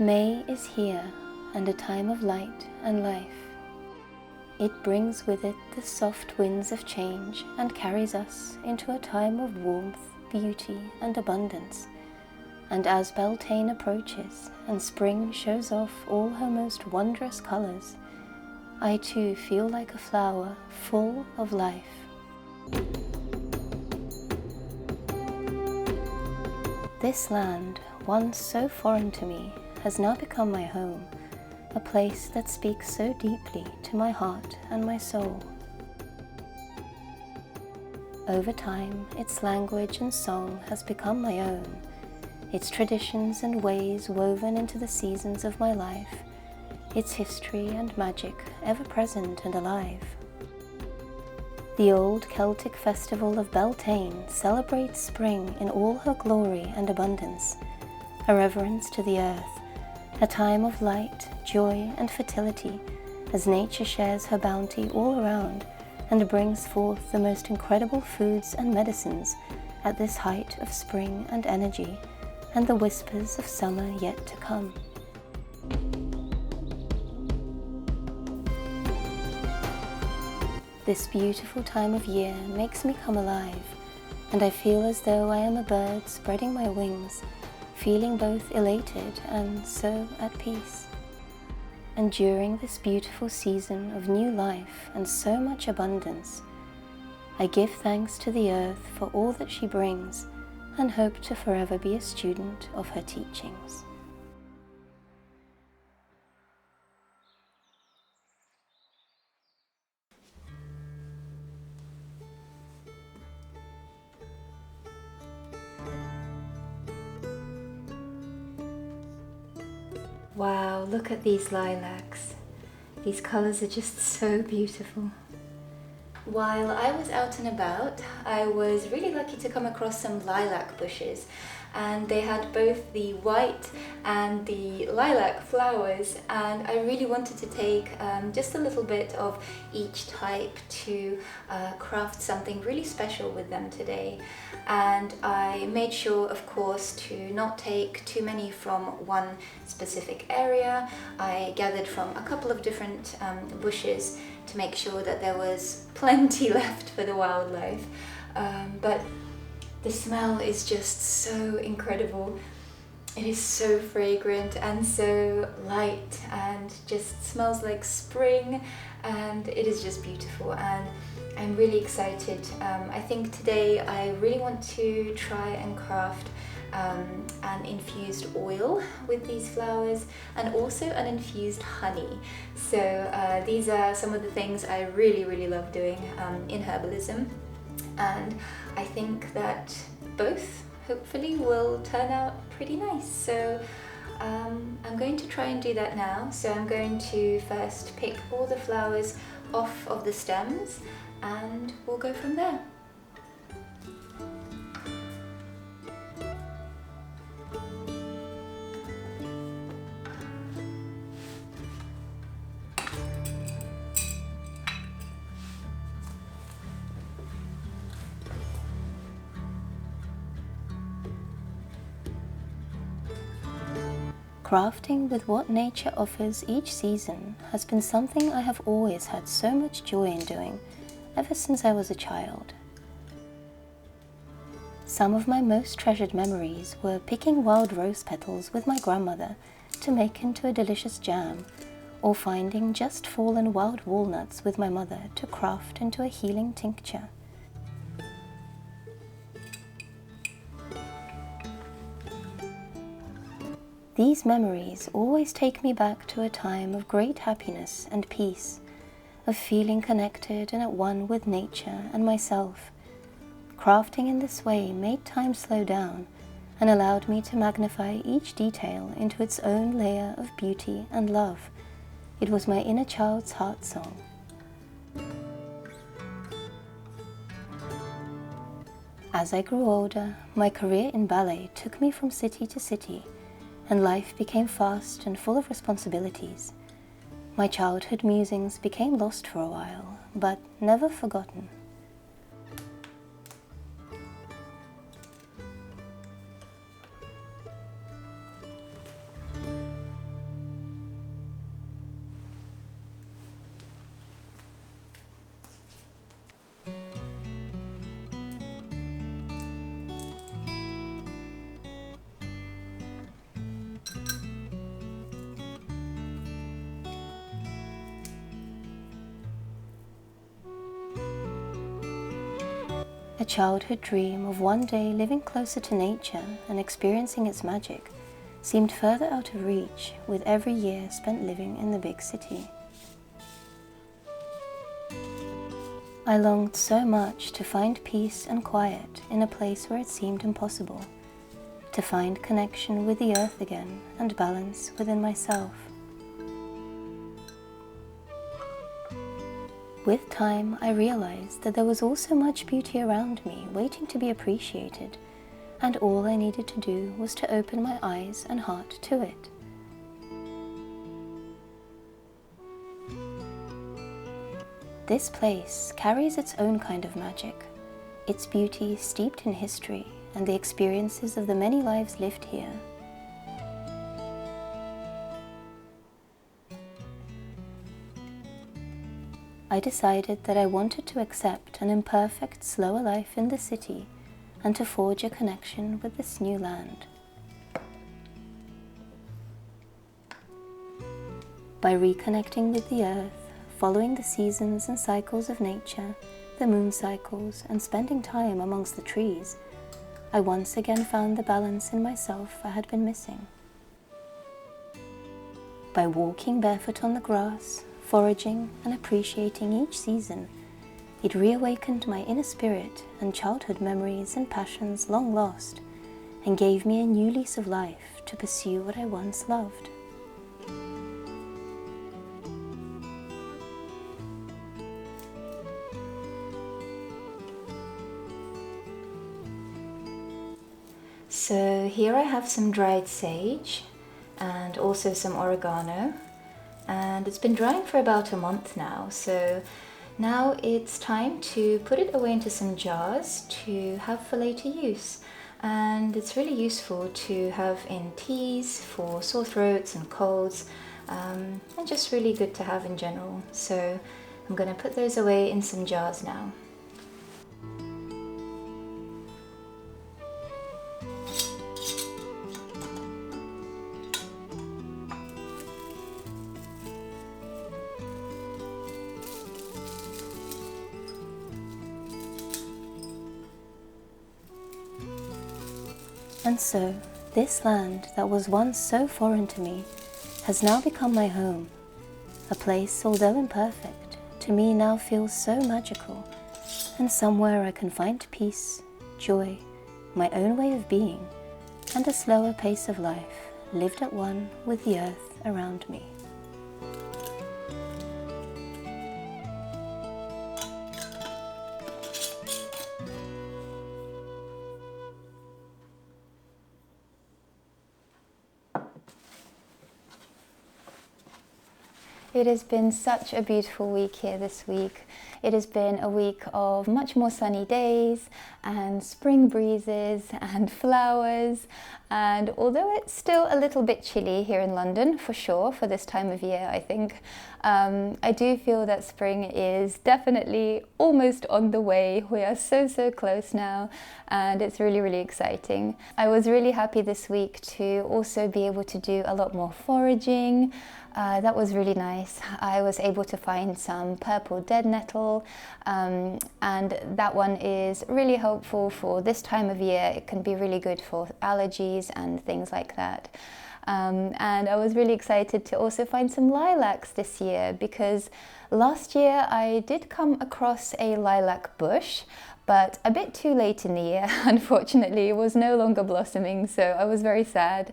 May is here, and a time of light and life. It brings with it the soft winds of change and carries us into a time of warmth, beauty and abundance. And as Beltane approaches and spring shows off all her most wondrous colours, I too feel like a flower full of life. This land, once so foreign to me, has now become my home, a place that speaks so deeply to my heart and my soul. Over time, its language and song has become my own, its traditions and ways woven into the seasons of my life, its history and magic ever present and alive. The old Celtic festival of Beltane celebrates spring in all her glory and abundance, a reverence to the earth, a time of light, joy and fertility as nature shares her bounty all around and brings forth the most incredible foods and medicines at this height of spring and energy and the whispers of summer yet to come. This beautiful time of year makes me come alive, and I feel as though I am a bird spreading my wings, feeling both elated and so at peace. And during this beautiful season of new life and so much abundance, I give thanks to the earth for all that she brings and hope to forever be a student of her teachings. Wow, look at these lilacs. These colours are just so beautiful. While I was out and about, I was really lucky to come across some lilac bushes, and they had both the white and the lilac flowers, and I really wanted to take just a little bit of each type to craft something really special with them today. And I made sure, of course, to not take too many from one specific area. I gathered from a couple of different bushes to make sure that there was plenty left for the wildlife. But the smell is just so incredible. It is so fragrant and so light and just smells like spring, and it is just beautiful, and I'm really excited. I think today I really want to try and craft an infused oil with these flowers and also an infused honey. So these are some of the things I really love doing in herbalism, and I think that both hopefully will turn out pretty nice. So I'm going to try and do that now. So I'm going to first pick all the flowers off of the stems and we'll go from there. Crafting with what nature offers each season has been something I have always had so much joy in doing, ever since I was a child. Some of my most treasured memories were picking wild rose petals with my grandmother to make into a delicious jam, or finding just fallen wild walnuts with my mother to craft into a healing tincture. These memories always take me back to a time of great happiness and peace, of feeling connected and at one with nature and myself. Crafting in this way made time slow down and allowed me to magnify each detail into its own layer of beauty and love. It was my inner child's heart song. As I grew older, my career in ballet took me from city to city, and life became fast and full of responsibilities. My childhood musings became lost for a while, but never forgotten. A childhood dream of one day living closer to nature and experiencing its magic seemed further out of reach with every year spent living in the big city. I longed so much to find peace and quiet in a place where it seemed impossible, to find connection with the earth again and balance within myself. With time, I realized that there was also much beauty around me waiting to be appreciated, and all I needed to do was to open my eyes and heart to it. This place carries its own kind of magic, its beauty steeped in history and the experiences of the many lives lived here. I decided that I wanted to accept an imperfect, slower life in the city and to forge a connection with this new land. By reconnecting with the earth, following the seasons and cycles of nature, the moon cycles, and spending time amongst the trees, I once again found the balance in myself I had been missing. By walking barefoot on the grass, foraging and appreciating each season, it reawakened my inner spirit and childhood memories and passions long lost, and gave me a new lease of life to pursue what I once loved. So here I have some dried sage and also some oregano, and it's been drying for about a month now, so now it's time to put it away into some jars to have for later use. And it's really useful to have in teas for sore throats and colds, and just really good to have in general. So I'm going to put those away in some jars now. And so, this land that was once so foreign to me has now become my home. A place, although imperfect, to me now feels so magical, and somewhere I can find peace, joy, my own way of being, and a slower pace of life, lived at one with the earth around me. It has been such a beautiful week here this week. It has been a week of much more sunny days and spring breezes and flowers, and although it's still a little bit chilly here in London for sure for this time of year, I think, I do feel that spring is definitely almost on the way. We are so close now, and it's really exciting. I was really happy this week to also be able to do a lot more foraging. That was really nice. I was able to find some purple dead nettle, and that one is really helpful for this time of year. It can be really good for allergies and things like that. And I was really excited to also find some lilacs this year, because last year I did come across a lilac bush, but a bit too late in the year. Unfortunately, it was no longer blossoming, so I was very sad.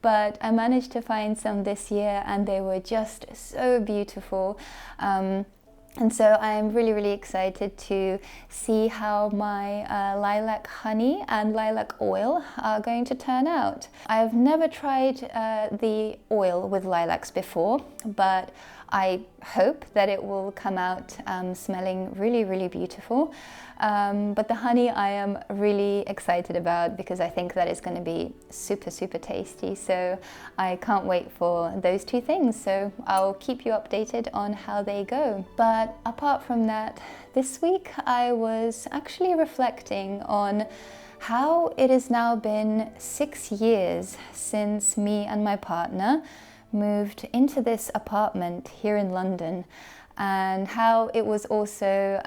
But I managed to find some this year, and they were just so beautiful. And so I'm really excited to see how my lilac honey and lilac oil are going to turn out. I've never tried the oil with lilacs before, but I hope that it will come out smelling really beautiful. But the honey I am really excited about, because I think that is going to be super tasty. So I can't wait for those two things. So I'll keep you updated on how they go. But apart from that, this week I was actually reflecting on how it has now been 6 years since me and my partner moved into this apartment here in London, and how it was also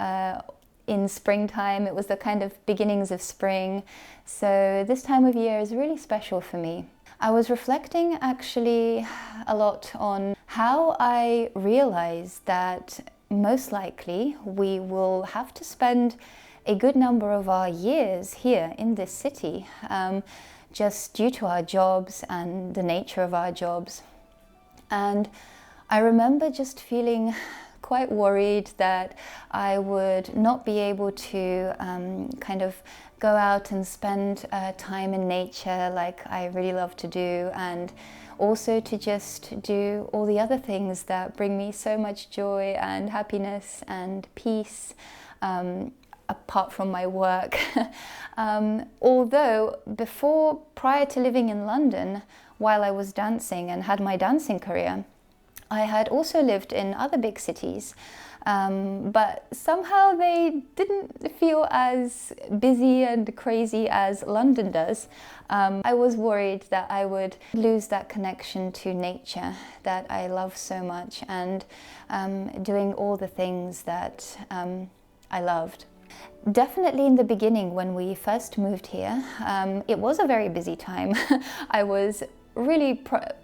in springtime. It was the kind of beginnings of spring. So this time of year is really special for me. I was reflecting actually a lot on how I realized that most likely we will have to spend a good number of our years here in this city, just due to our jobs and the nature of our jobs. And I remember just feeling quite worried that I would not be able to kind of go out and spend time in nature like I really love to do, and also to just do all the other things that bring me so much joy and happiness and peace, apart from my work. Although prior to living in London, while I was dancing and had my dancing career, I had also lived in other big cities, but somehow they didn't feel as busy and crazy as London does. I was worried that I would lose that connection to nature that I love so much, and doing all the things that I loved. Definitely in the beginning, when we first moved here, it was a very busy time. I was really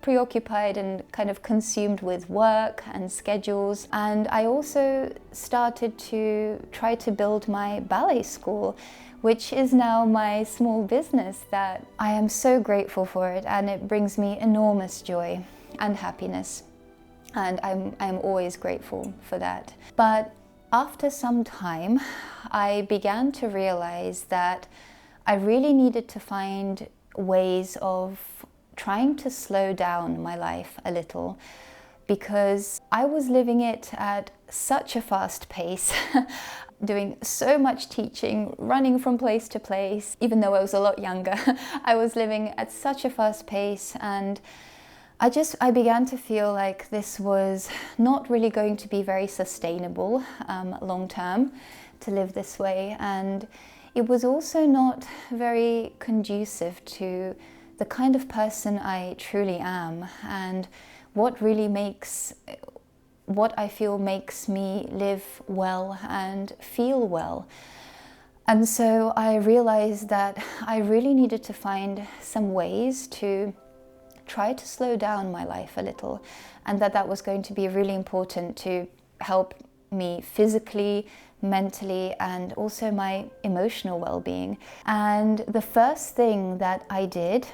preoccupied and kind of consumed with work and schedules. And I also started to try to build my ballet school, which is now my small business that I am so grateful for it, and it brings me enormous joy and happiness. And I'm always grateful for that. But after some time, I began to realize that I really needed to find ways of trying to slow down my life a little, because I was living it at such a fast pace, doing so much teaching, running from place to place. Even though I was a lot younger, I was living at such a fast pace, and I began to feel like this was not really going to be very sustainable long term, to live this way, and it was also not very conducive to the kind of person I truly am, and what I feel makes me live well and feel well. And so I realized that I really needed to find some ways to try to slow down my life a little, and that was going to be really important to help me physically, mentally, and also my emotional well-being. And the first thing that I did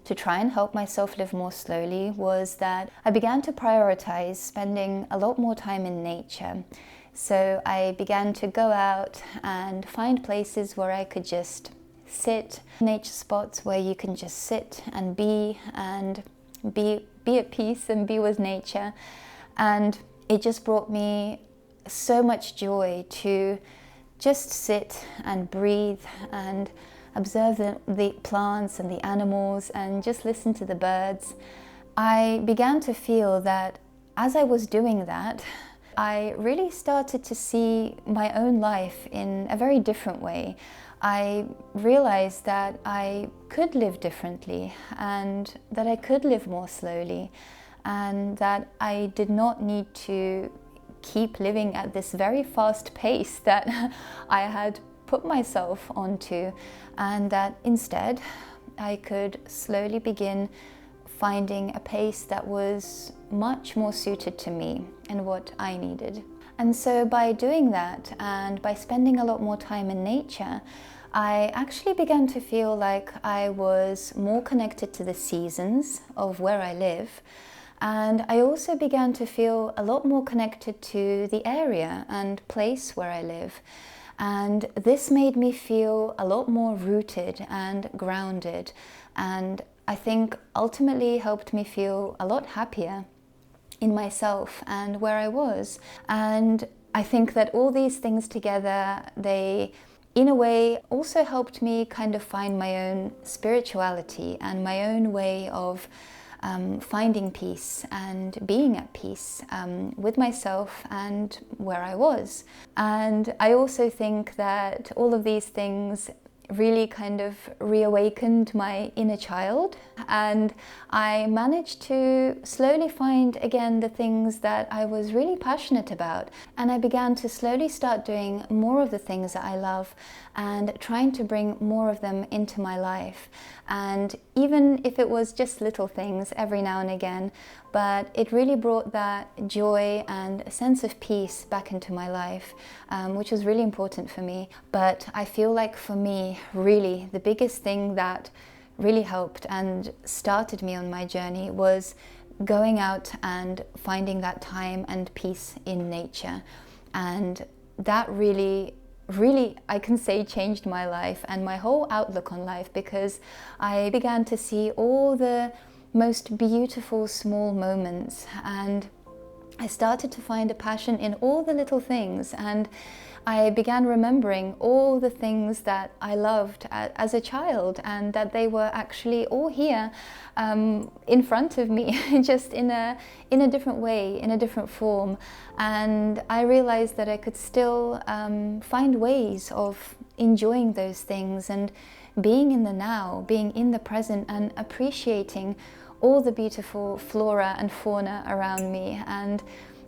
to try and help myself live more slowly was that I began to prioritize spending a lot more time in nature. So I began to go out and find places where I could just sit, nature spots where you can just sit and be at peace and be with nature. And it just brought me so much joy to just sit and breathe and observe the plants and the animals and just listen to the birds. I began to feel that as I was doing that, I really started to see my own life in a very different way. I realized that I could live differently, and that I could live more slowly, and that I did not need to keep living at this very fast pace that I had put myself onto, and that instead I could slowly begin finding a pace that was much more suited to me and what I needed. And so by doing that, and by spending a lot more time in nature, I actually began to feel like I was more connected to the seasons of where I live. And I also began to feel a lot more connected to the area and place where I live. And this made me feel a lot more rooted and grounded, and I think ultimately helped me feel a lot happier in myself and where I was. And I think that all these things together, they in a way also helped me kind of find my own spirituality and my own way of finding peace and being at peace with myself and where I was. And I also think that all of these things really kind of reawakened my inner child, and I managed to slowly find again the things that I was really passionate about, and I began to slowly start doing more of the things that I love and trying to bring more of them into my life. And even if it was just little things every now and again, but it really brought that joy and a sense of peace back into my life, which was really important for me. But I feel like for me, really, the biggest thing that really helped and started me on my journey was going out and finding that time and peace in nature. And that really, I can say, changed my life and my whole outlook on life, because I began to see all the most beautiful small moments, and I started to find a passion in all the little things, and I began remembering all the things that I loved as a child, and that they were actually all here in front of me, just in a different way, in a different form. And I realized that I could still find ways of enjoying those things and being in the now, being in the present, and appreciating all the beautiful flora and fauna around me, and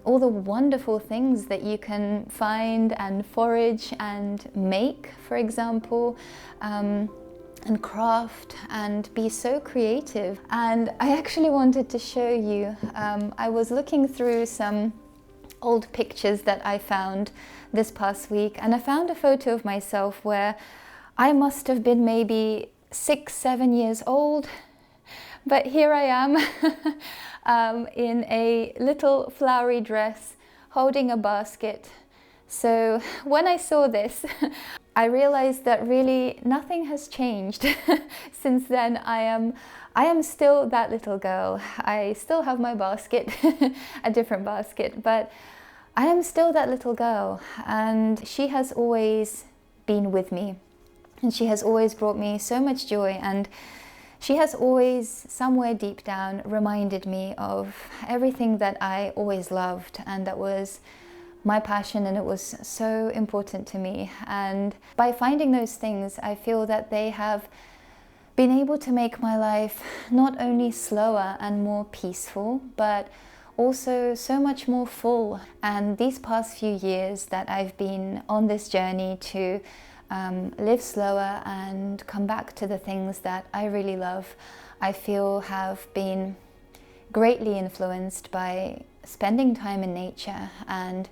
all the wonderful things that you can find and forage and make, for example, and craft and be so creative. And I actually wanted to show you, I was looking through some old pictures that I found this past week, and I found a photo of myself where I must have been maybe 6-7 years old. But here I am in a little flowery dress holding a basket. So when I saw this, I realized that really nothing has changed since then. I am still that little girl. I still have my basket, a different basket, but I am still that little girl, and she has always been with me, and she has always brought me so much joy, and she has always, somewhere deep down, reminded me of everything that I always loved, and that was my passion, and it was so important to me. And by finding those things, I feel that they have been able to make my life not only slower and more peaceful, but also so much more full. And these past few years that I've been on this journey to live slower and come back to the things that I really love, I feel have been greatly influenced by spending time in nature and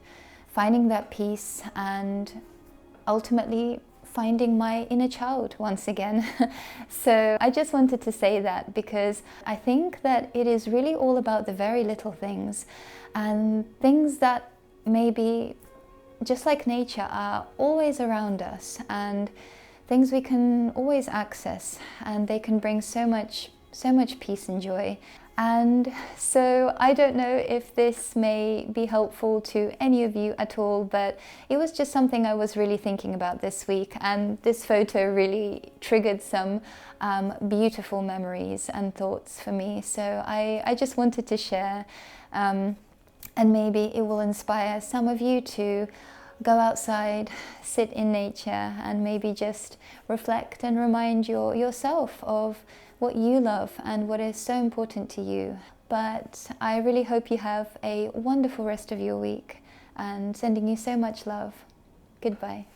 finding that peace, and ultimately finding my inner child once again. So I just wanted to say that, because I think that it is really all about the very little things, and things that maybe, just like nature, are always around us, and things we can always access, and they can bring so much peace and joy. And so I don't know if this may be helpful to any of you at all, but it was just something I was really thinking about this week, and this photo really triggered some beautiful memories and thoughts for me. So I just wanted to share, and maybe it will inspire some of you to go outside, sit in nature, and maybe just reflect and remind yourself of what you love and what is so important to you. But I really hope you have a wonderful rest of your week, and sending you so much love. Goodbye.